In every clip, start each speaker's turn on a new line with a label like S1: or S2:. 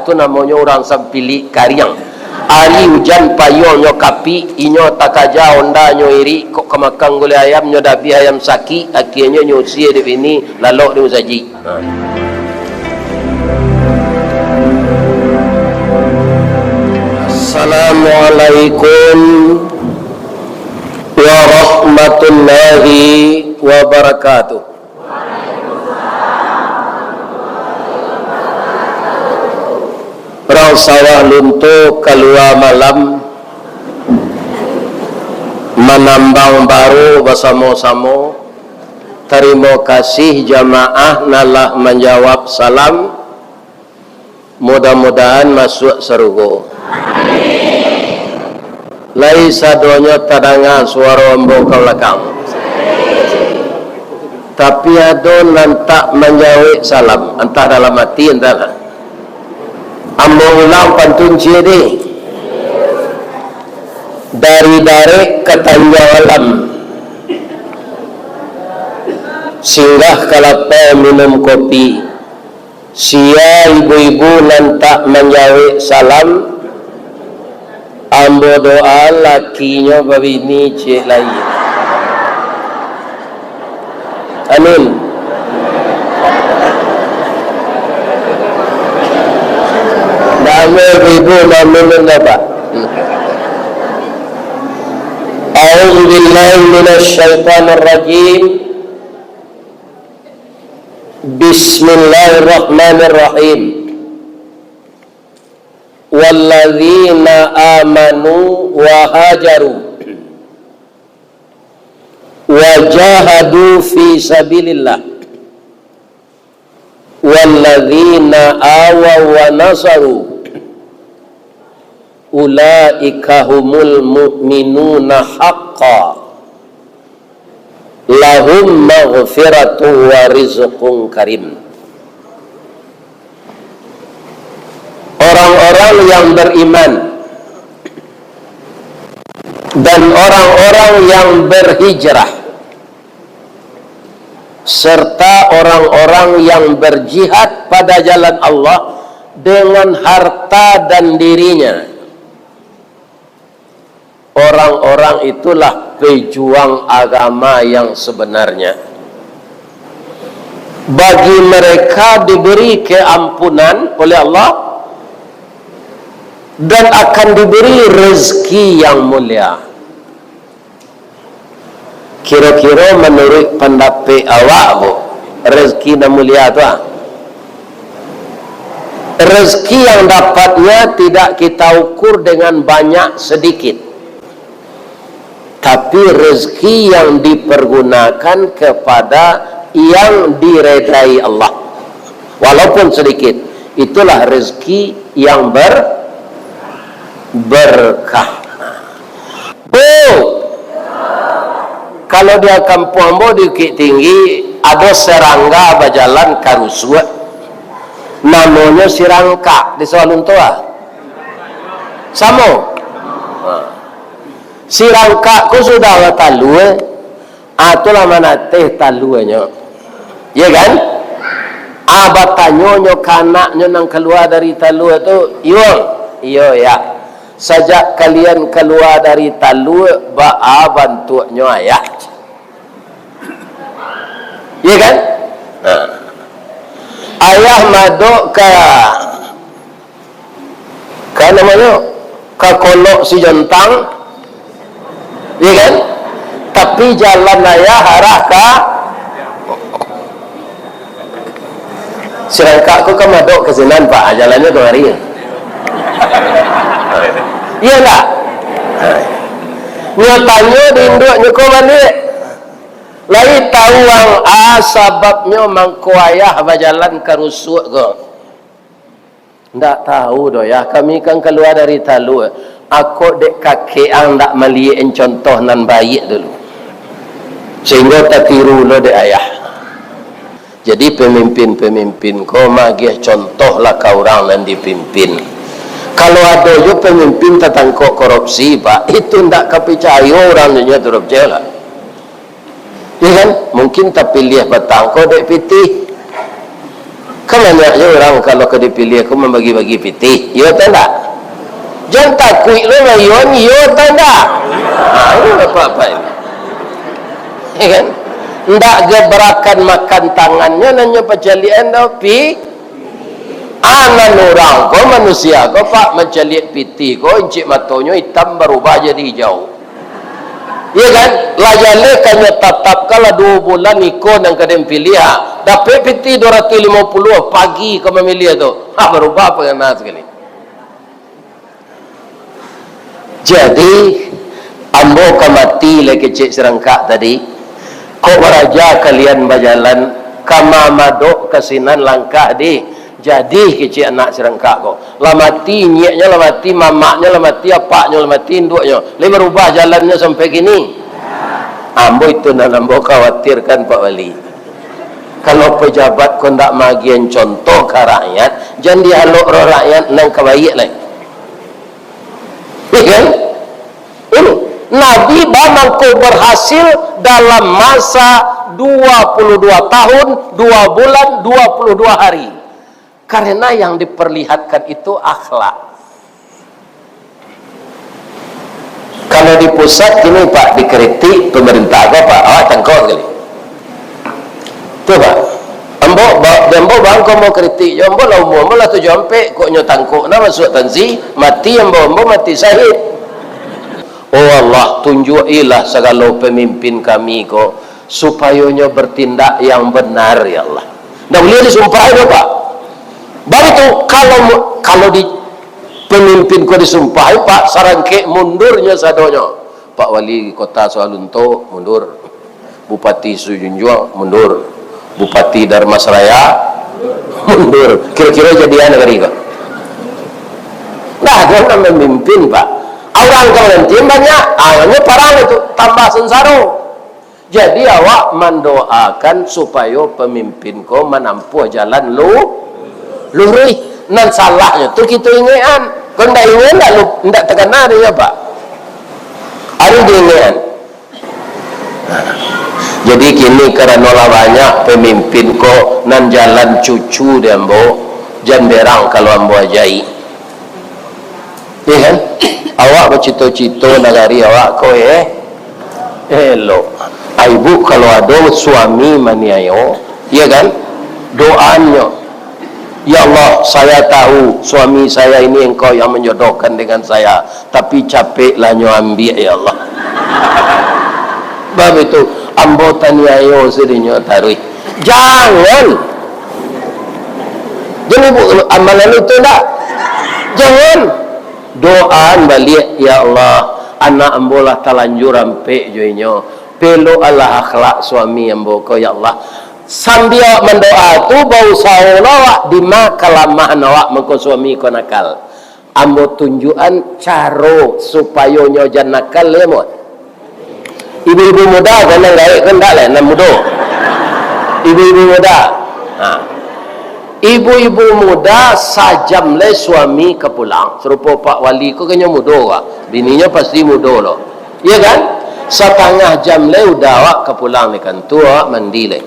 S1: tu namanya orang sampili kariang. Ari hujan payung nyo kapi, inyo takaja onda nyo iri, kok kemakang gulai ayam nyo dabi ayam saki, akhirnya nyo usia di sini, lalok di usaji. Assalamualaikum warahmatullahi wabarakatuh. Perang sawah luntuk keluar malam, menambang baru bersama-sama. Terima kasih jamaah nalah menjawab salam. Mudah-mudahan masuk surga. Lai sadonya tadangan suara ombo ke belakang. Tapi ada nantak menjawab salam, entah dalam hati entah. Ambo ulang pantun ciri dari ke tanjung alam, singgah kalapa minum kopi. Sia ibu-ibu nantak menjawab salam, ambo doa lakinya babini cik lain. Amin. Nama ibu nama apa? A'udzu billahi minasy syaithanir rajim. Bismillahirrahmanirrahim. Walladzina amanu wa hajaru wa jahadu fi sabilillah walladzina awaw wa nasaru ulaika humul mu'minuna haqqan lahum maghfiratu wa rizqun karim. Orang-orang yang beriman dan orang-orang yang berhijrah serta orang-orang yang berjihad pada jalan Allah dengan harta dan dirinya, orang-orang itulah pejuang agama yang sebenarnya. Bagi mereka diberi keampunan oleh Allah dan akan diberi rezeki yang mulia. Kira-kira menurut pendapat awak bu, rezeki yang mulia itu rezeki yang dapatnya tidak kita ukur dengan banyak sedikit, tapi rezeki yang dipergunakan kepada yang diredai Allah walaupun sedikit, itulah rezeki yang berkah. Kalau dia kampung Ambo di Bukit Tinggi ada serangga berjalan karusua, namanya sirangka di Sawaluntua. Samo. Sirangka ku sudah talu, atulah mana teh talunya, ya kan? Abatanyo kanaknya nang keluar dari talu itu, iyo ya. Sajak kalian keluar dari talu, ba'a bantunya ayah. Ya kan? Ayah madok ke namanya ke kolok si jentang, ya kan? Tapi jalan ayah arah ke serangka aku ke madok ke sinan pak, jalannya ke hari. Iya enggak? Nyatanya di induk nyuko balik. Lai tahu ang sebabnya mangko ayah berjalan ke rusuk ke. Ndak tahu doh ya, kami kan keluar dari talu. Aku dek kakek ang ndak melihat contoh nan baik dulu. Sehingga tak tiru lo dek ayah. Jadi pemimpin-pemimpin kau magih contohlah kau orang yang dipimpin. Kalau ada juga pemimpin tertangkap korupsi, pak, itu tidak kepercaya orangnya turut jalan. Ya kan? Mungkin tapi lihat batang kau dek pitih. Kan banyaknya orang kalau ke dipilih aku membagi-bagi piti. Yo tak? Jangan takut lo ngayon, yo tak? Ini apa-apa ini. Ya kan? Ndak gebrakan makan tangannya nanya pajalian tapi anan orang ko manusia ko pak mencaliat piti ko encik matonyo hitam berubah jadi hijau. Ya kan? Lajale kanya tatap kala 2 bulan ikon yang kadang pilih dapat piti 250 pagi kau memilih tu. Berubah apa yang nak sekali. Jadi ambo kamati le kecik serangka tadi. Kok beraja kalian berjalan kama madok kesinan langkah di. Jadi kecik anak serangka kok. Lamati nyeknya, lamati mamaknya, lamati apaknya, lamati induknya. Le berubah jalannya sampai gini. Ambo itu nak ambo khawatirkan Pak Wali. Kalau pejabat kau ndak magian contoh ke rakyat, jangan dialog rakyat nang kebaik lah. Kan? Ini Nabi bamangko berhasil dalam masa 22 tahun, 2 bulan, 22 hari. Karena yang diperlihatkan itu akhlak. Kalau di pusat ini Pak dikritik pemerintah apa Pak? Tangkap kali. Tu Pak. Ambo bang kau mau kritik, ambo lah umur, ambo lah tu jampe, kok nyo tangkuk na masuk tanzi, mati ambo mati syahid. Oh Allah, tunjukilah segala pemimpin kami ko supaya nyo bertindak yang benar ya Allah. Dah boleh disumpah itu Pak. Baru itu kalau di pemimpin ko disumpah Pak, sarangke mundurnya sadonyo. Pak Wali Kota Soalunto mundur, Bupati Sujunjuang mundur, Bupati Darmasraya mundur. Kira-kira jadian negara ini Pak. Nah, dia kan memimpin Pak. Orang kemudian banyak, awalnya parang itu tambah sensaro. Jadi awak mendoakan supaya pemimpin kau menampuh jalan lurus. Nan salahnya tu kita ingat. Kau ndak ingat ndak terkena dia Pak. Ada diingat. Jadi kini kerana banyak pemimpin ko nan jalan cucu dia ambo jan berang kalau ambo ajai. Ya kan? Awak bercita-cita negari awak ko elok. Ibu kalau ada suami maniayo, ya kan? Doanya, ya Allah, saya tahu suami saya ini engkau yang menjodohkan dengan saya, tapi capeklah nyo ambil ya Allah. Bab itu ambo taniayo sedinyo tarui. Jangan bu amalan itu enggak. Jangan doaan balik ya Allah, anak ambo lah talanjur ampe joinyo. Pelo Allah akhlak suami ambo ko ya Allah. Sambil mendoa tu bau saulawak di makalamahan awak mengko suami ko nakal. Ambo tunjukan caro supaya nyo jan nakal lemot. Ibu-ibu muda kan enggak kendak lah nak muda. Ibu-ibu muda. Ibu-ibu muda sajam le suami ke pulang. Serupa Pak Wali ko kanya muda wak. Bininya pasti muda loh. Ya kan? Setengah jam le udah wak ke pulang ni kan tua mandi le.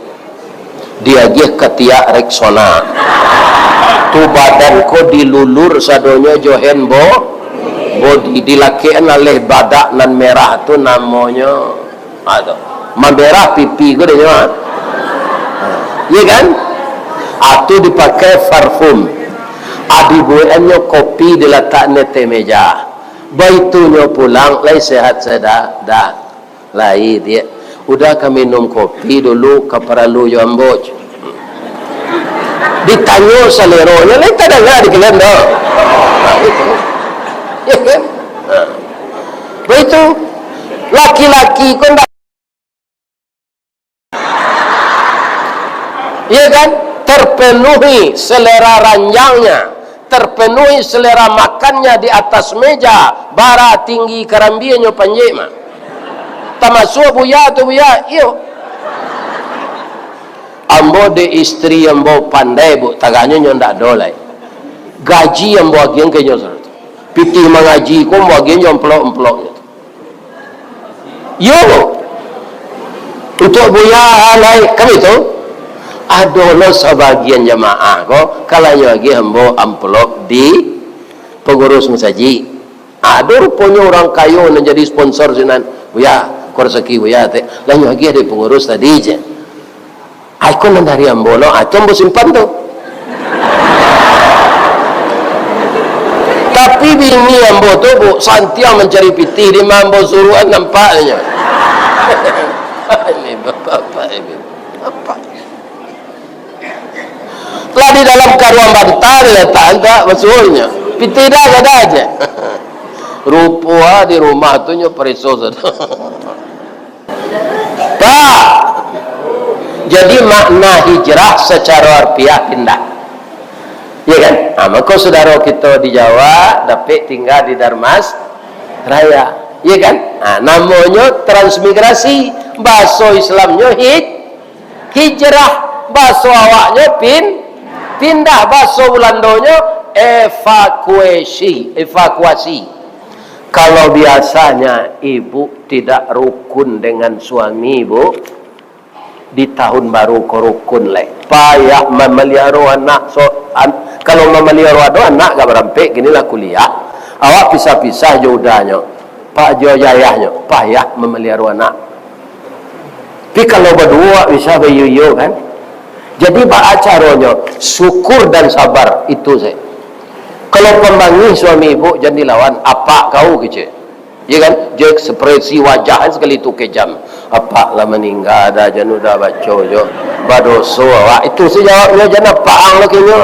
S1: Dia gih ketiak Rexona. Tu badan ko dilulur sadonya johen body dilakian oleh badak nan merah tu namanya ada merah pipi ko dia ya kan atau dipakai parfum adibuannya kopi diletak nete meja baitunya pulang lai sehat seda dah lai dia udah kami minum kopi dulu kaparalu jamboj ditanya saleronya lai tak dengar di kalian dah ya kan? Begitu laki-laki kau tak ya kan? Terpenuhi selera ranjangnya, terpenuhi selera makannya di atas meja, bara tinggi karambianya panjema tamasuk buya tu buya iyo ambo de istri ambo pandai bu taganya ndak dolai gaji ambo agian kenyo piti mengaji ko bagian jomplok-emplok yo untuk buya alai kami tu Ada sebagian jamaah kok kalanya lagi hamba amplop di pengurus masaji. Ada rupanya orang kayu yang jadi sponsor sinan. Buya, korsaki buya teh. Lain lagi ada pengurus tadi je. Aku nan dari ambolo, aku ambo simpan tu. Tapi bini ambo tu bu santiang mencari pitih di mambo suruhan nampaknya. Ini bapak ini apa? Telah di dalam karuan bantal letak tak maksudnya. Pitih dah ada aja. Rupa di rumah tu nyo periso saja. Pak. Jadi makna hijrah secara harfiah pindah. Ya kan? Nah, maka saudara kita di Jawa dapat tinggal di Darmas Raya. Ya kan? Nah, namanya transmigrasi. Bahasa Islamnya hijrah. Bahasa awaknya pindah. Bahasa Belandanya evakuasi. Kalau biasanya ibu tidak rukun dengan suami ibu, di tahun baru kau rukun leh. Payah memelihara anak. Kalau memelihara anak gak berampek, ginilah kuliah. Awak pisah-pisah jodahnya. Pak jo jayahnya. Payah memelihara anak. Tapi kalau berdua bisa beryuyu kan. Jadi pak acaranya syukur dan sabar itu saya. Kalau pembangi suami ibu jangan dilawan apa kau kecil. Ya kan? Dia ekspresi wajah sekali tu kejam. Apa lah meninggal dah jangan udah baca jo. Badoso awak itu sejawabnya jangan apa ang lagi nyo.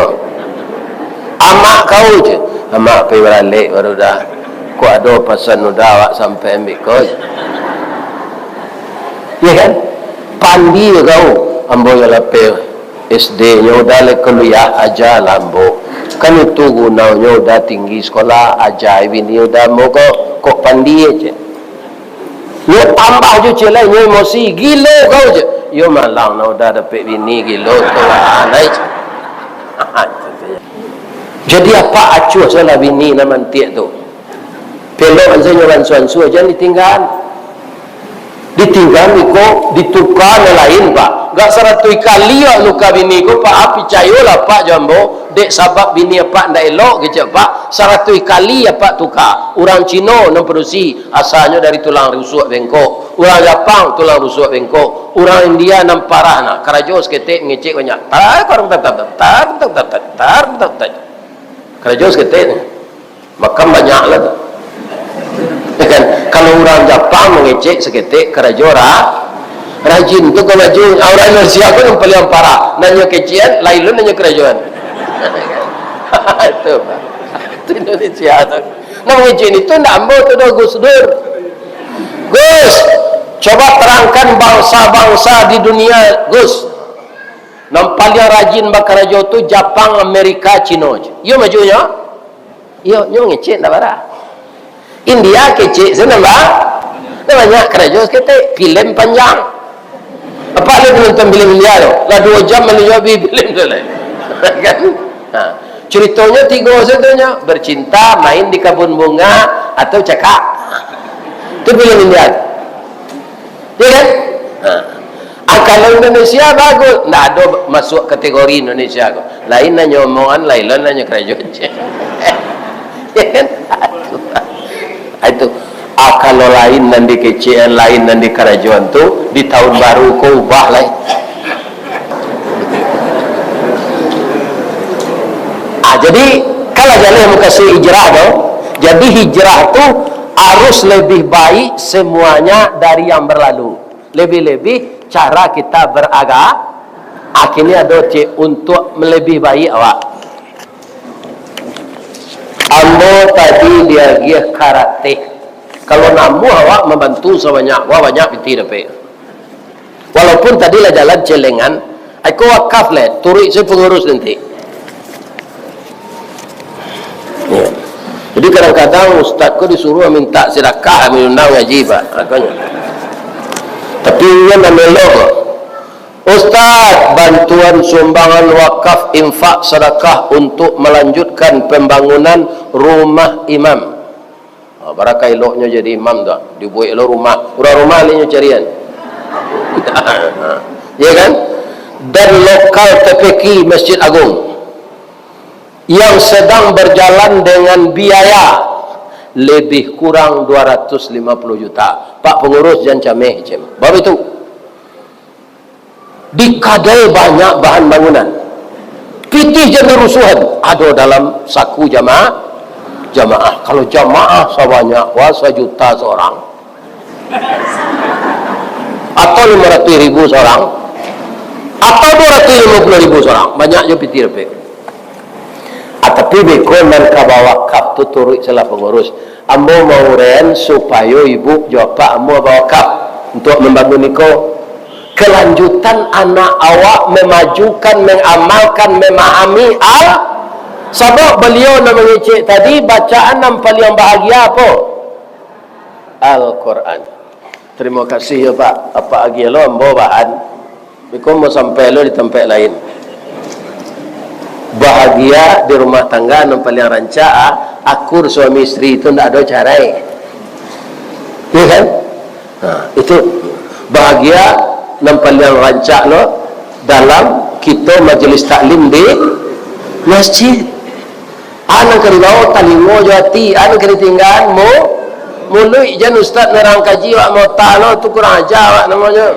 S1: Amak kau je. Amak pergi balik baru dah. Ku ada pesan udah awak sampai ambil kau. Ya kan? Pandi kau. Ambo yang lapel SD nya udah le kuliah aja lambo. Kan itu gunanya udah tinggi sekolah aja ini udah mau kok pandi aja. Lu tambah je celai nyo emosi gila kau je. Yo malang na udah dapat bini gila tu anai. Jadi apa acuh salah bini na mantik tu. Pelok ansa nyoran suan-su aja ditinggal. Ditinggal niko ditukar lain pak. Gak seratui kali ya luka bini ko pak api cayolah pak jambo dek sabab bini pak ndak elok gitu pak seratui kali ya pak tukar orang Cina yang produksi asalnya dari tulang rusuk bengkok, orang Jepang tulang rusuk bengkok, orang India nam parah nak kerajo seketik ngecek banyak kerajo seketik makan banyak lah tu. Kan kalau orang Jepang mengecek seketik kerajo rajin tu kalau rajin orang Indonesia pun yang paling parah nanya kecian lain lu nanya kerajaan itu pak itu Indonesia tu nang ngecek itu ndak ambil tu dah Gus Dur. Gus coba terangkan bangsa-bangsa di dunia Gus yang paling rajin bakarajo tu Jepang, Amerika, Cina yo majunya yo ngecek ndak parah India kecek sana mbak banyak kerajaan kita film panjang apa dia menonton film India tu lah 2 jam menonton film tu lah kan ceritanya 3 satunya bercinta main di kebun bunga atau cakap itu film India ya kan kalau Indonesia bagus tak ada masuk kategori Indonesia lain nanya omongan lain nanya kerajaan ya kan itu kalau lain dan di kecian lain dan di kerajaan tu di tahun baru kau ubah lain jadi kalau jalan yang kasih hijrah tu jadi hijrah tu harus lebih baik semuanya dari yang berlalu lebih-lebih cara kita beragama akhirnya ada untuk lebih baik awak ambo tadi dia gih karate kalau namu awak membantu sebanyak banyak piti dapat walaupun tadi lah jalan celengan aku wakaf lah turut saya pengurus nanti ya. Jadi kadang-kadang ustazku disuruh minta sedekah mengundang ngaji pak tapi dia memelok Ustaz bantuan sumbangan wakaf infak sedekah untuk melanjutkan pembangunan rumah imam barakah eloknya jadi imam tu dibuat elok rumah orang rumah lainnya carian ya kan dan lokal TPQ Masjid Agung yang sedang berjalan dengan biaya lebih kurang 250 juta. Pak pengurus jangan cameh cem. Baru itu dikadai banyak bahan bangunan. Pitih jadi rusuhan. Ada dalam saku jamaah. Kalau jamaah sebanyak 1 juta seorang atau 500.000 seorang atau 250.000 seorang, banyaknya pitih lebih. Tapi bekon dan kabawa kap tu turut salah pengurus. Ambo mau ren supaya ibu jawab ambo bawa kap untuk membangun niko. Kelanjutan anak awak memajukan, mengamalkan, memahami sebab beliau nak mengecek tadi bacaan yang paling bahagia apa? Al-Quran. Terima kasih ya Pak. Apa lagi lo ambo bahan? Bekon mau sampai lo di tempat lain. Bahagia di rumah tangga yang paling rancak akur suami istri itu tidak ada carai, ya kan? Itu bahagia yang paling rancak lo dalam kita majlis taklim di masjid. Anak keribau talingo jati, anak keritinggan mului jan ustaz nerang kaji wak mau talo tu kurang ajar wak namanya.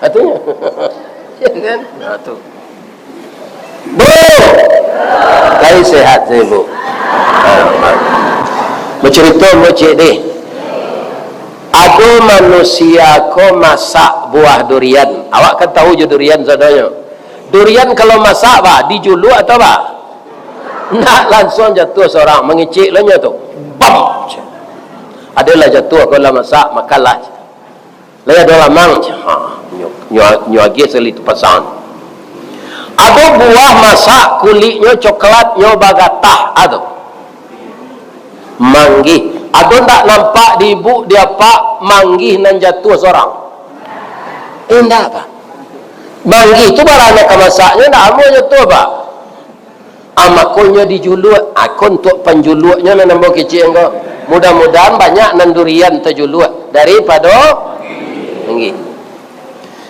S1: Atunya, ya kan? Tu. Bu, saya sehat saya bu. Bercerita cik deh. Ada manusia ko masak buah durian. Awak kan tahu je durian sadanya. Durian kalau masak bah dijulu atau bah? Nak langsung jatuh seorang mengicik lanya tu. Bam. Adalah jatuh kalau masak makanlah. Laya ada lamang. Nyuagi seli tu pasang. Ada buah masak kulitnya coklatnya bagatah ada manggih. Ada tak nampak di ibu dia pak manggih nan jatuh seorang. Enggak pak. Manggih tu barang nak masaknya nak amu jatuh pak. Amakulnya dijuluat. Aku untuk penjuluatnya nan nambah kecil engkau. Mudah-mudahan banyak nan durian terjuluat daripada manggih.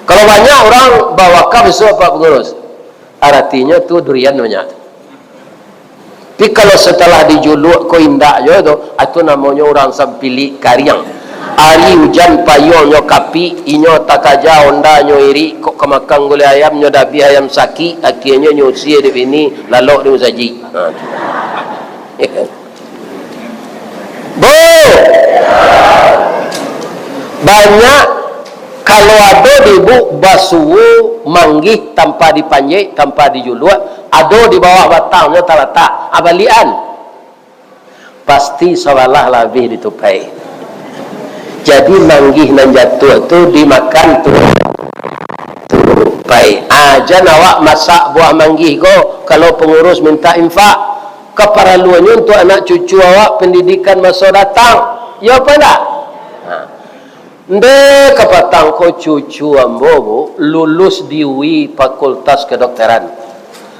S1: Kalau banyak orang bawa kap besok pak pengurus. Artinya tu durian banyak. Tapi kalau setelah dijuluk ko indak je tu, itu namanya orang sampili kariang. Ari hujan payonyo kapi, inyo takaja onda nyo iri, kok kemakang gulai ayam nyo dabi ayam saki, akhirnya nyusi di sini lalok di usaji. Bu, banyak. Kalau ada di bu basuh manggih tanpa dipanjai, tanpa dijuluat, ada di bawah batangnya terletak abalian, pasti sawalah lebih ditupai. Jadi manggih nan jatuh tu dimakan tupai. Aja nawak masak buah manggih ko kalau pengurus minta infak, keperluannya untuk anak cucu awak pendidikan masa datang. Ya apa tak? Ndek kepatang ko cucu ambo bu lulus di UI Fakultas Kedokteran.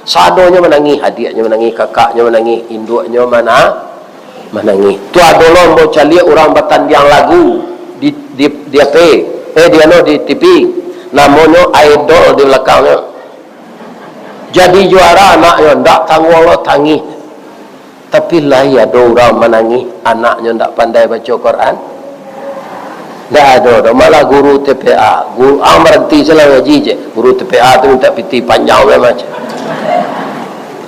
S1: Sadonya menangi, hadiahnya menangi, kakaknya menangi, induknya menangi. Tu adolong mau cari orang batandiang lagu di dia dia no di TV. Namanya idol di belakangnya. Jadi juara anaknya ndak tanggung tangi. Tapi lah ya ada orang menangi anaknya ndak pandai baca Quran. Dah ada, malah guru TPA, guru berhenti selalu ngaji je. Guru TPA tu minta piti panjang macam.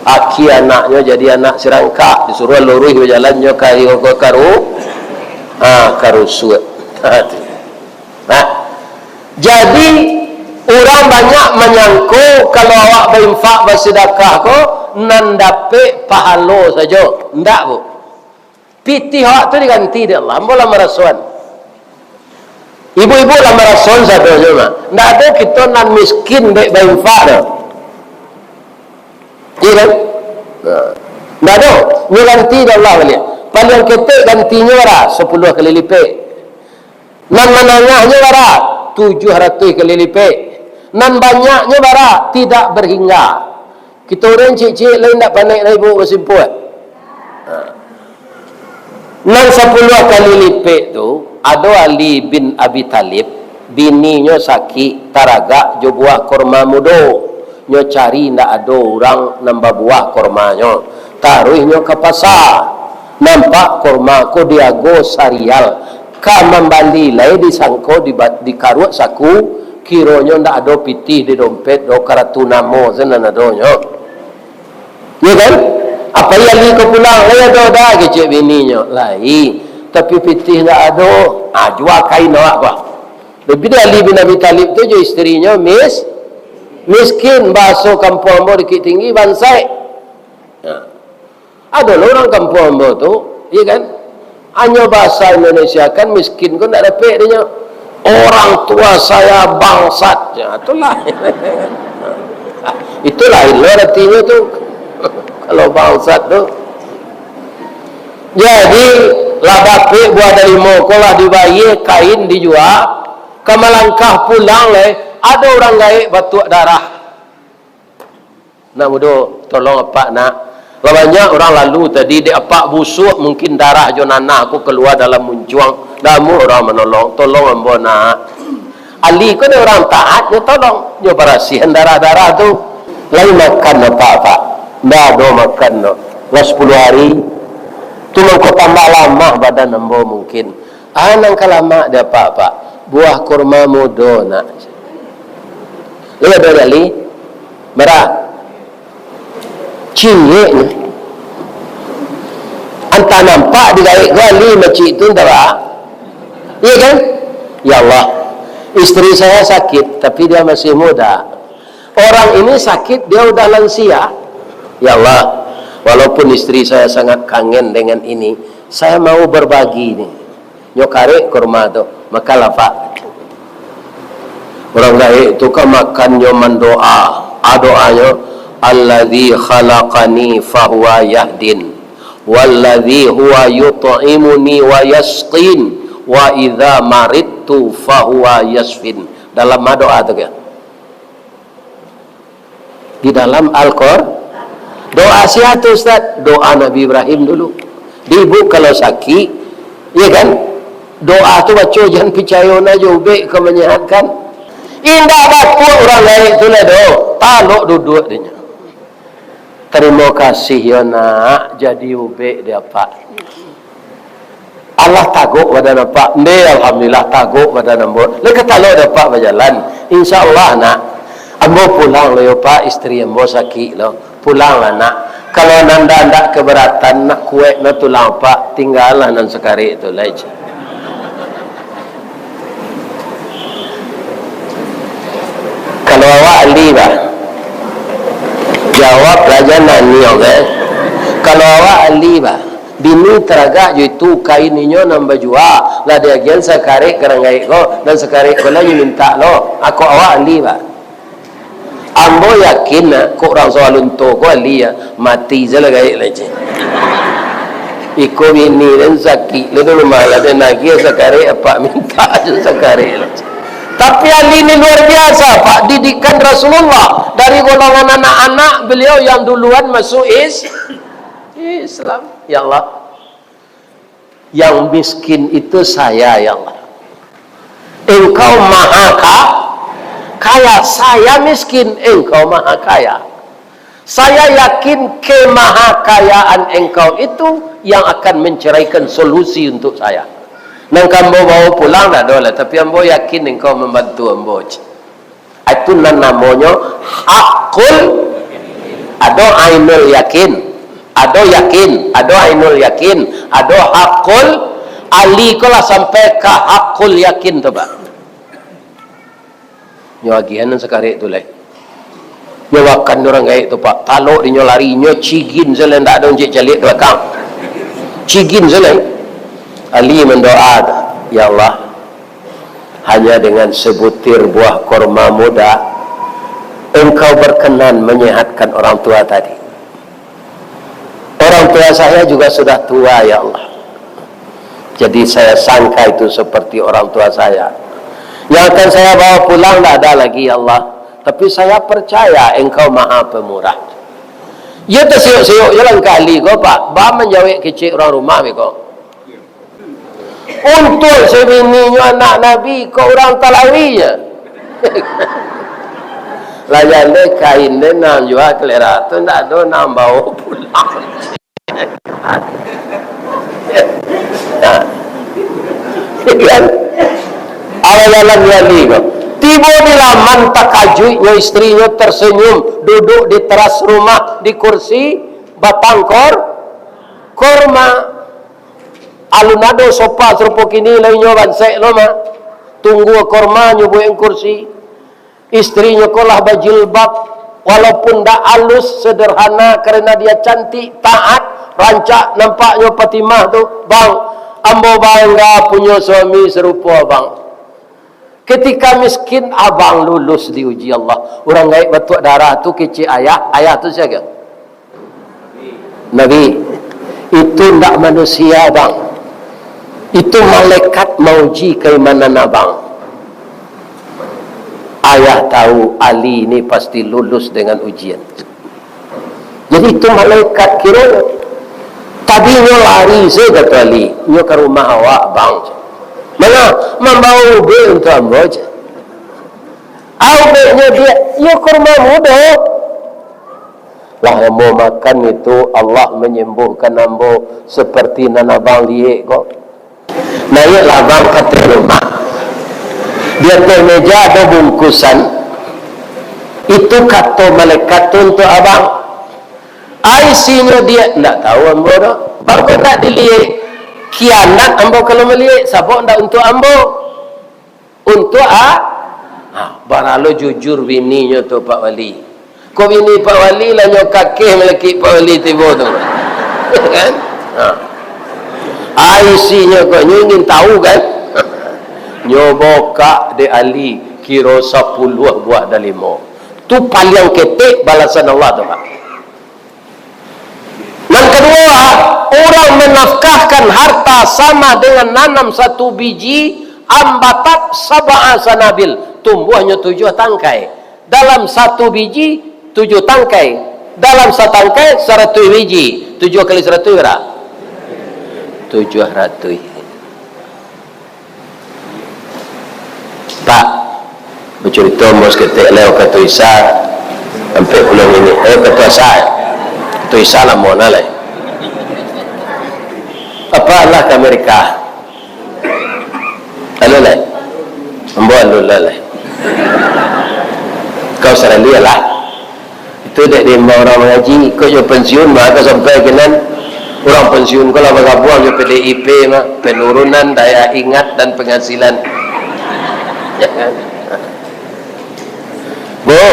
S1: Aki anaknya jadi anak serangka, disuruh lurus berjalannya karusut. Jadi orang banyak menyangkut kalau awak berinfak bersedekah ko nan dapat pahala saja. Ndak bu. Piti awak tu diganti dia Allah. Ambolah merasuan. Ibu-ibu lah merasuan satu cuma. Ndak ada kita nan miskin baik berinfak dah. Iya kan? Ndak ada. Ni ganti dia Allah balik. Paling ketek gantinya berapa? 10 kali lipat. Nan menengahnya berapa? 700 kali lipat. Nan banyaknya berapa? Tidak berhingga. Kita orang cik-cik lain tak pandai lah ibu bersimpuan. Nan 10 kali lipat tu ada Ali bin Abi Talib bininya sakit taraga jo buah korma mudo nyo cari ndak ada orang nambah buah kormanya taruhnya ke pasar nampak korma ko diago sarial ka membali lai disangko di karut saku kironya ndak ada pitih di dompet do karatu namo senan adonyo ya kan apa yang li ko pulang lai ada dah kecik bininya lai tapi pitih ndak ada jual kain awak apa lebih dari Ali bin Abi Talib tu je isterinya miskin bahasa kampung ambo dikit tinggi bansai. Ada orang kampung ambo tu, iya kan? Hanya bahasa Indonesia kan miskin kan tak dapat dia. Orang tua saya bangsat. Ya, itulah. Itulah artinya tu. Kalau bangsat tu. Jadi lah dapat buat dari mokolah dibayar kain dijual. Kamalangkah pulang ada orang gaib batuk darah. Nak mudo tolong apa nak. Banyak orang lalu tadi dia apa busuk mungkin darah jo nanah aku keluar dalam muncuang. Damu orang menolong, tolong ambo nak. Ali ko dia orang taat dia tolong. Dia berasihan darah-darah tu. Lain makan apa-apa. Ndak ada makan no. 10 hari tu kau tambah lama badan ambo mungkin. Nang kalama dia apa-apa. Buah kurma mudo nak. Lihat dari merah. Cilik ni. Anta nampak di gali macam itu dah. Iya kan? Ya Allah. Isteri saya sakit tapi dia masih muda. Orang ini sakit dia udah lansia. Ya Allah. Walaupun isteri saya sangat kangen dengan ini, saya mau berbagi ni. Nyokare kurma tu makalah pak orang lain tu kan makan nyoman doa doanya alladzi khalaqani fahuwa yahdin walladzi huwa yut'imuni wa yasqin wa idza maridtu fahuwa yasfin. Dalam doa tu kan di dalam Al-Qur'an doa siapa tu Ustaz? Doa Nabi Ibrahim dulu. Ibu kalau sakit ya kan doa tu baca jangan percaya aja ubek kau menyehatkan. Indah baku orang lain tu lah doa. Taluk duduk dia. Terima kasih ya nak jadi ubek dia pak. Allah taguk pada nampak. Alhamdulillah taguk pada nampak. Lek taluk dapat berjalan. Insya-Allah nak. Ambo pulang lo ya pak, isteri ambo sakit lo. Pulanglah nak. Kalau nanda keberatan nak kuek nak tulang pak, tinggallah nan sekali itu lagi. Kalau awak ahli bah jawab raja nani okay? Kalau awak ahli bah bini teraga itu kain ninyo nambah jua lah dia gian sekarek kerangai ko dan sekarek ko lagi minta lo aku awak ahli bah ambo yakin ko orang soal untuk ko ahli ya mati je lah gaya lagi iko bini dan sakit lalu malah dan lagi sekarek apa minta je sekarek lagi. Tapi Ali ini luar biasa Pak, didikan Rasulullah dari golongan anak-anak beliau yang duluan masuk Islam. Ya Allah, yang miskin itu saya ya Allah. Engkau maha kaya, saya miskin, engkau maha kaya. Saya yakin kemahakayaan engkau itu yang akan menceraikan solusi untuk saya. Nang kambo bawa pulang dah dolah, tapi ambo yakin engkau membantu ambo. Itu namanya hakul. Ada ainul yakin, ada yakin, ada ainul yakin, ada hakul. Ali kolah sampai ke hakul yakin tu pak. Nyawagian sekarang tu lah. Nyawakan orang gaya tu pak. Taluk dia lari, cigin selain tak ada uncik calik belakang. Cigin selain. Ali mendoa, ya Allah, hanya dengan sebutir buah kurma muda, engkau berkenan menyehatkan orang tua tadi. Orang tua saya juga sudah tua, ya Allah. Jadi saya sangka itu seperti orang tua saya. Yang akan saya bawa pulang tak ada lagi, ya Allah. Tapi saya percaya engkau maha pemurah. Ya tersiuk-siuk, ya langkah Ali kau pak, bah menjawab kecil orang rumah kau. Untuk sebininya anak Nabi kau orang talawinya. Layan deh kain deh nam jual kelera tu ndak ada nam bawa pulang. Nah, kan? Awal-awal wali kau. Tiba bila mantak kajunya istrinya tersenyum duduk di teras rumah di kursi batang korma. Alunado sopa serupa kini lainnya bansek lama. Tunggu korma nyobain kursi. Istrinya kolah bajilbab walaupun dah halus sederhana kerana dia cantik taat rancak nampaknya Fatimah tu bang ambo bangga punya suami serupa bang. Ketika miskin abang lulus diuji Allah. Orang gaib batuk darah tu kecil ayah tu siapa? Nabi. Itu tak manusia bang, itu malaikat mauji keimanan abang. Ayah tahu Ali ni pasti lulus dengan ujian. Jadi itu malaikat kira tadinya lari saya kata Ali nyo ke rumah awak bang. Mana membawa ubi untuk ambo je. Awaknya dia yo ke rumah muda. Lah ambo makan itu Allah menyembuhkan ambo seperti nana bang liek kok. Naiklah bang ke rumah. Di atas meja ada bungkusan. Itu kata malaikat untuk abang. Isinya dia tidak tahu ambo dah. Baru tak dilihat. Kianat ambo kalau melihat. Siapa tidak untuk ambo? Untuk baralo jujur bininya tu Pak Wali. Kau bini Pak Wali lah nyok kakek melekik Pak Wali tiba tu. Kan? Isinya kau ingin tahu kan? Nyoboka de Ali kira 10 buah dan 5. Tu paling ketik balasan Allah tu Pak. Yang kedua, orang menafkahkan harta sama dengan nanam 1 biji ambatat sab'a sanabil, tumbuhnya 7 tangkai. Dalam 1 biji 7 tangkai. Dalam 1 tangkai 100 biji. 7 kali 100 berapa? 700. Pak, bercerita mus ketik leo kata Isa sampai pulang ini. Kata Isa. Kata Isa lah mau nalai. Apa Allah ke Amerika? Lalu lah. Membawa lalu lah. Kau sarang dia lah. Itu dek dia orang mengaji. Kau jauh pensiun maka sampai kenan orang pensiun kau lah bergabung ke PDIP mah penurunan daya ingat dan penghasilan. Ya kan? Bu.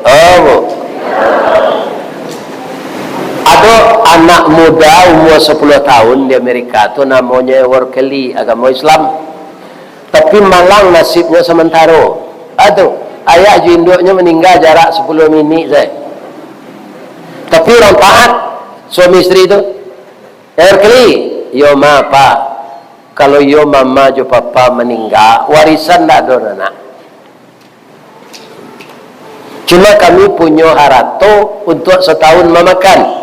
S1: Bu. Ada anak muda umur 10 tahun di Amerika tu namanya Workeli, agama Islam. Tapi malang nasibnya sementara. Aduh, ayah induknya meninggal jarak 10 minit saya. Tapi orang taat suami isteri tu. Workeli, yo ma pak. Kalau yo mama jo papa meninggal, warisan tak ada anak. Cuma kami punya harato untuk setahun memakan.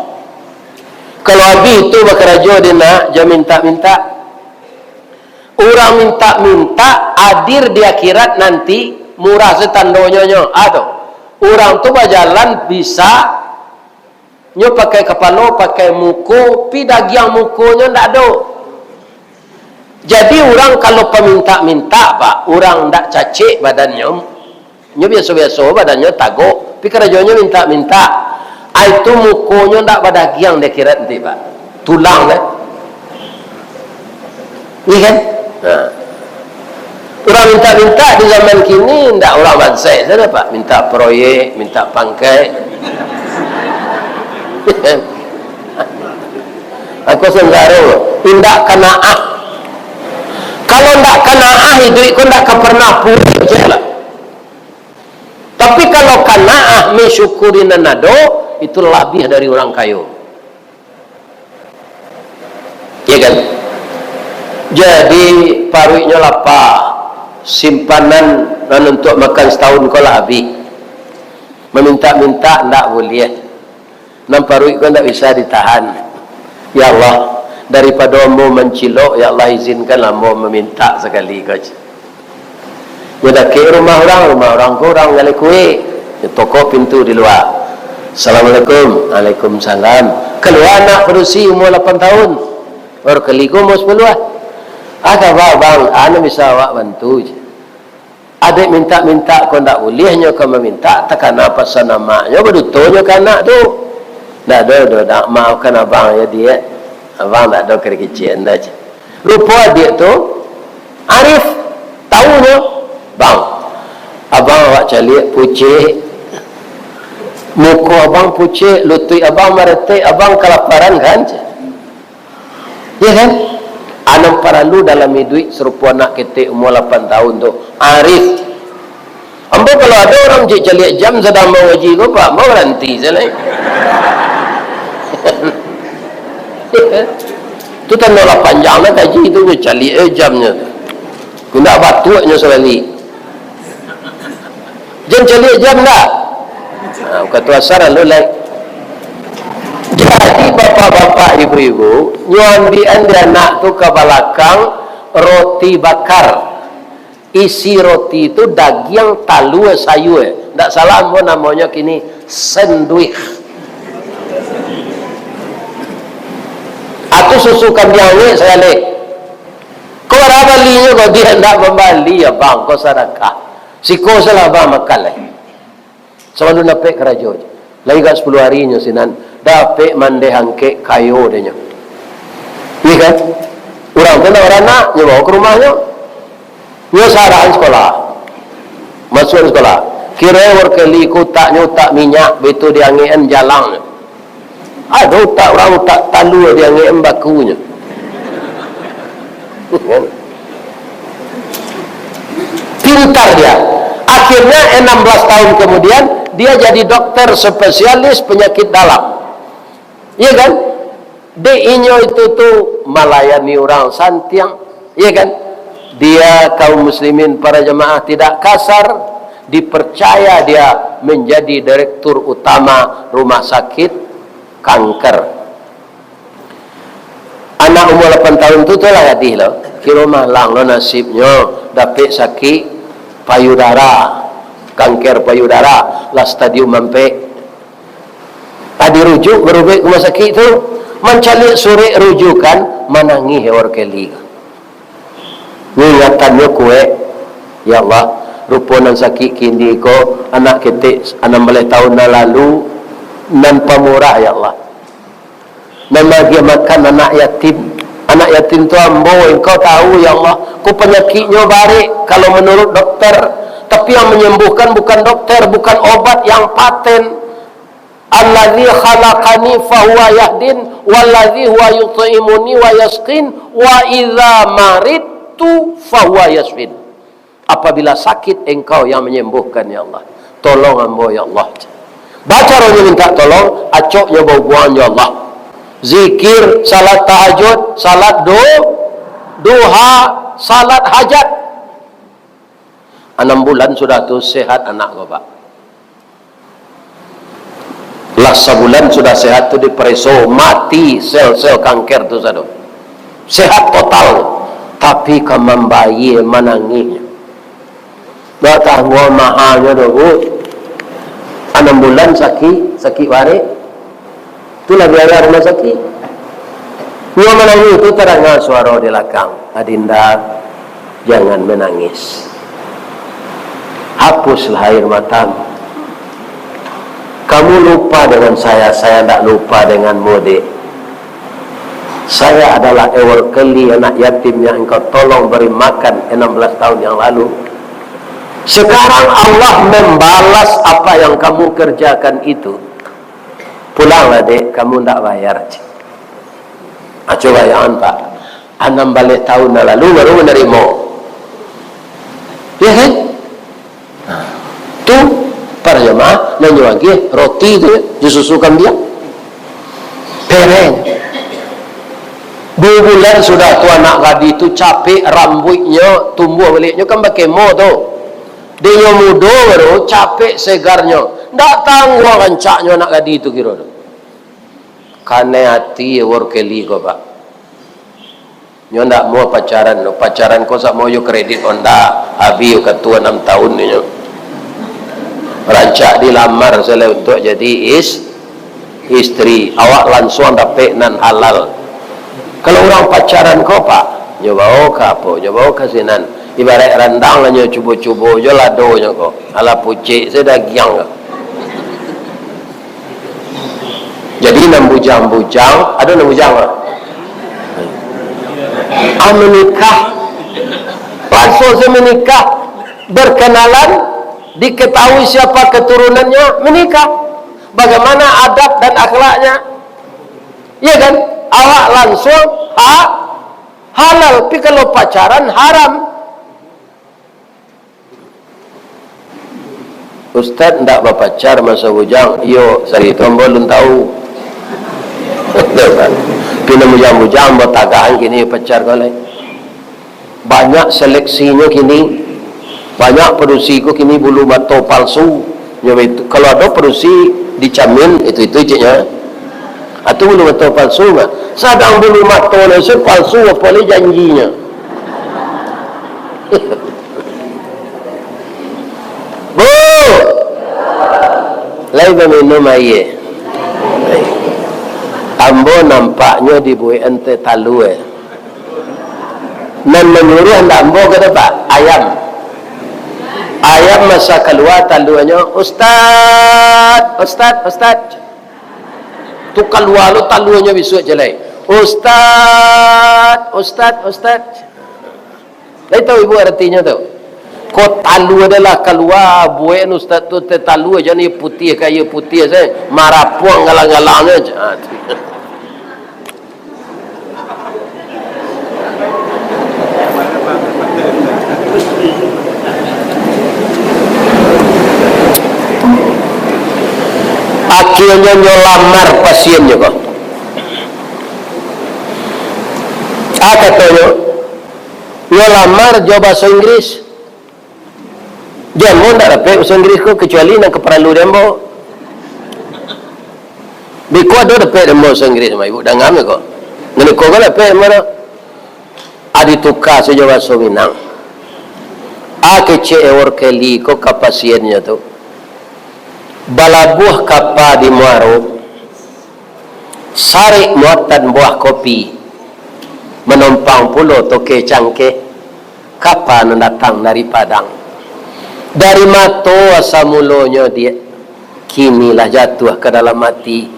S1: Kalau habis itu bekerja dia nak, jangan minta-minta. Orang minta-minta, hadir di akhirat nanti, murah setandonya. Orang tu berjalan bisa, nyo pakai kepala, pakai muka, pi dagiang mukanya tak ada. Jadi orang kalau peminta-minta pak, orang tak cacik badannya, nyo biasa-biasa badannya tagok, tapi kerajanya minta-minta, itu mukanya tak badagiang dia kira nanti pak, tulang kan, ini kan? Orang minta-minta di zaman kini, tak orang bansai saja pak, minta proyek, minta pangkai. Aku senggara, tindak kanaah. Kalau tak kanaah itu kau tak pernah punya je lah. Tapi kalau kanaah mensyukuri nanado itu lebih dari orang kaya. Ya kan? Jadi paruiknya lapar, simpanan untuk makan setahun kau lah habis. Meminta-minta tak boleh. Nam paruik kau tak bisa ditahan. Ya Allah, daripada mau mencilok, ya Allah izinkanlah mau meminta sekali kau. Ya dah ke rumah orang kurang kali kuih, ya, toko pintu di luar. Assalamualaikum. Waalaikumsalam. Keluar anak berusia umur 8 tahun. Baru keliku umur 10 lah. Ada bang, anak bisa awak bantu je. Adik minta-minta kau tak bolehnya kau meminta, takkan apa sana maknya berdutunya ke anak tu. Dah maafkan abang ya dia. Abang tak ada kerikician dah je. Lupa dia tu Arif tahu tu bang, abang awak calik pucik, muka abang pucik, lutut abang meretik, abang kelaparan kan je. Ya kan? Anak paralu dalam hidup serupa anak ketik umur 8 tahun tu Arif. Ambo kalau ada orang cik calik jam sedang mau ngaji kau pak mau berhenti salah. Tu tanda lah panjang lah kaji tu calik jamnya. Guna batuknya sekali. Jam calik jam dah. Kata asar lalu like. Jadi bapak-bapak ibu-ibu nyuambian dia anak tu ke belakang roti bakar. Isi roti itu daging talu sayur. Tak salah pun namanya kini sandwich. Aku susu kambing ni saya lek. Kau ada balinya kau dia hendak membali ya bang kau sedekah. Siko salah bang makan leh. Selalu napek kerajo. Lagi kat 10 harinya sinan dapat mandeh angke kayu dia. Iya kan? Orang tu orang nak bawa ke rumahnya. Dia saran sekolah. Masuk sekolah. Kira workeli ku tak nyutak minyak betul dia angin jalan. Ada tak orang tak talu dia angin bakunya. Pintar dia. Akhirnya 16 tahun kemudian dia jadi dokter spesialis penyakit dalam. Iya kan? DI-nya itu tuh melayani orang santiang. Iya kan? Dia kaum muslimin para jemaah tidak kasar, dipercaya dia menjadi direktur utama rumah sakit kanker. Anak umur 8 tahun itu tu lah hadih lo. Kira malang lo nasibnya dapat sakit payudara, kanker payudara, lah stadium sampai. Tadi rujuk berubah rumah sakit tu, mencari suri rujukan, menangis hewar keli. Ingatannya kue, ya Allah, rupanan sakit kini ko anak ketik 16 tahun lalu nan pemurah ya Allah. Dan bagi makan anak yatim. Anak yatim tu ambo engkau tahu ya Allah, ku penyakitnya barik kalau menurut dokter, tapi yang menyembuhkan bukan dokter, bukan obat yang paten. Allazi khalaqani fahuwa yahdin wallazi huwa yut'imuni wa yasqin wa idza maridtu fahuwa yashfin. Apabila sakit engkau yang menyembuhkan ya Allah. Tolong hamba ya Allah. Baca rohnya minta tolong, acoknya bau buang ya Allah. Zikir, salat tahajud, salat duha, salat hajat. 6 bulan sudah tu sehat anak kau pak. Lah sebulan sudah sehat tu dipreso, mati sel-sel kanker tu satu. Sehat total. Tapi kamam bayi menangisnya. Tak tahu mahalnya doh. 6 bulan sakit barik. Itulah biaya rumah sakit. Dia menangis itu terdengar suara di belakang. Adinda, jangan menangis. Hapuslah air matamu. Kamu lupa dengan saya tidak lupa denganmu, dek. Saya adalah ewal keli anak yatim yang engkau tolong beri makan 16 tahun yang lalu. Sekarang Allah membalas apa yang kamu kerjakan itu. Pulanglah dek, kamu tidak bayar. Coba ya pak, 16 tahun lalu baru menerima. Ya kan? Tu para jemaah menyuagi roti itu disusukan dia. Pereng. 2 bulan sudah tu anak gadis itu capek rambutnya tumbuh baliknya kan pakai mo tu. Dia muda baru capek segarnya. Tak tangguh rancaknya anak gadis itu kira tu. Karena hati workeli kau pak. Nyo ndak mau pacaran, pacaran kau sak mau yo kredit Honda, habis yo ketua 6 tahun ni nyo. Rancak dilamar saya untuk jadi istri. Awak langsung dapat nan halal. Kalau orang pacaran kau pak, nyo bawa ke apa? Nyo bawa ke sinan. Ibarat rendang lah nyo cubo-cubo jo lado nyo kau. Ala pucik saya dagiang kau. Jadi nam bujang-bujang, ada nam bujang tak? Menikah, langsung saya menikah, berkenalan, diketahui siapa keturunannya, menikah. Bagaimana adab dan akhlaknya? Ya kan? Awak langsung halal, tapi kalau pacaran haram. Ustaz ndak berpacar masa bujang, yo sari tombol belum tahu. Pina bujang-bujang buat tagahan kini pacar kau lain. Banyak seleksinya kini, banyak produksi ko kini bulu mata palsu. Kalau ada produksi dicamin itu ceknya. Atau bulu mata palsu mah. Sadang bulu mata nasi palsu apa le janjinya. Bu, lagi minum air. Ambo nampaknya dibuat ente talu nan menyuruh anda ambo kata pak ayam masa keluar taluannya Ustaz tu keluar lu taluannya besok jelai Ustaz Saya tahu ibu artinya tu kau talu adalah keluar buat Ustaz tu talu aja ni putih kayu putih saya marapuang galang-galang aja. Akhirnya nyolamar pasiennya kok. Katanya nyolamar jawab bahasa Inggris. Jangan tak dapat bahasa Inggris kok kecuali nak keperlu dembo. Biko ada dapat dembo bahasa Inggris mah ibu dangam kok. Ngene kok kan dapat mana? Adi tukar saja bahasa Minang. Kece ewor keli kok kapasiennya tu. Balabuh kapa di muaro sarik muatan buah kopi menumpang pulau toke cangke kapa datang dari Padang dari mato asa mulonyo dia kinilah jatuh ke dalam mati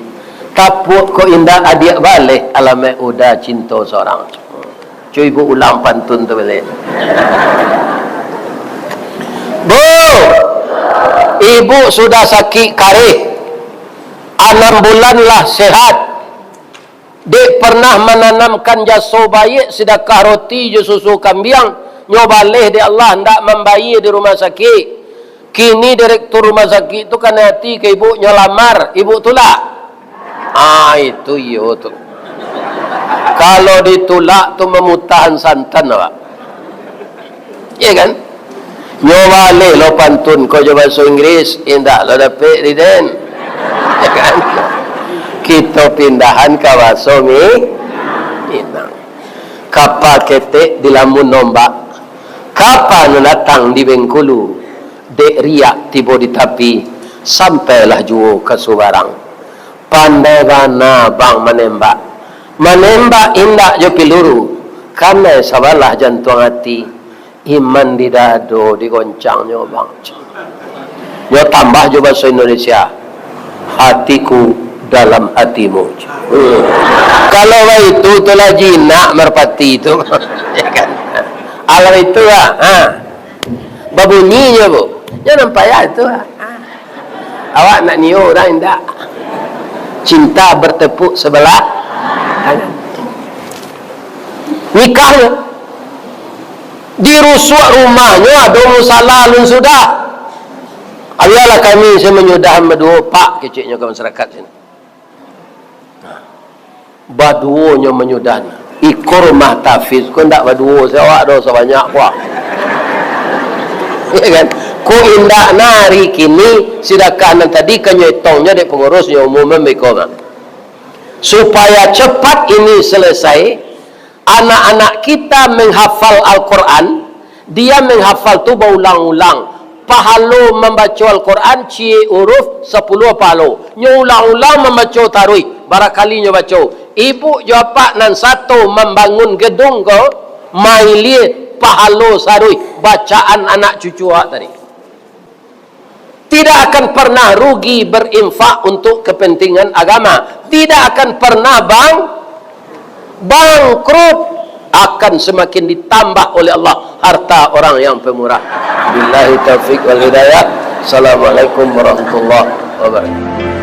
S1: kapuk ko indah adik balik alame udah cinta seorang cuy ibu ulang pantun tu balik Bu, ibu sudah sakit karih 6 bulan lah sehat. Dek pernah menanamkan jaso bayi sedekah roti je susu kambing nyobaleh di Allah hendak membayi di rumah sakit. Kini direktur rumah sakit tu kan hati ke ibu nyolamar ibu tulak. Itu yo tu. Kalau ditulak tu memutahan santan awak. Iya kan? Nyobale lo pantun kau jawab bahasa Inggris indah lo dapat riden ya kan kita pindahan ke bahasa Minang kapal ketek di lamun nombak kapal datang di Bengkulu dek riak tiba di tapi sampailah juo ke Subarang pandai bana bang menembak indah jo piluru karena sabalah jantung hati iman di dado digoncang nyo bang nyo tambah jo bahasa Indonesia hatiku dalam hatimu kalau itu itulah jinak merpati itu ya kan alam itu babunyinya bu ya nampak ya itu awak nak niu dah indah cinta bertepuk sebelah nikahnya dirusuk rumahnya ada musalah lun sudah ayalah kami saya menyudahan berdua pak keciknya ke masyarakat sini baduonya menyudahan ikut rumah tafiz kau tak baduo saya awak ada sebanyak kuah ya kan ku indah nari kini sidakan tadi kenyetongnya di pengurusnya umumnya mereka supaya cepat ini selesai anak-anak kita menghafal Al-Quran, dia menghafal tu berulang-ulang. Pahala membaca Al-Quran, cie huruf 10 pahala. Nyulang-ulang membaca tarawih, barakali nyo baca. Ibu jawapak nan satu membangun gedung ko, mailie pahala sarui bacaan anak cucu hak tadi. Tidak akan pernah rugi berinfak untuk kepentingan agama. Tidak akan pernah bangkrut. Akan semakin ditambah oleh Allah harta orang yang pemurah. Billahi taufiq wal hidayah. Assalamualaikum warahmatullahi wabarakatuh.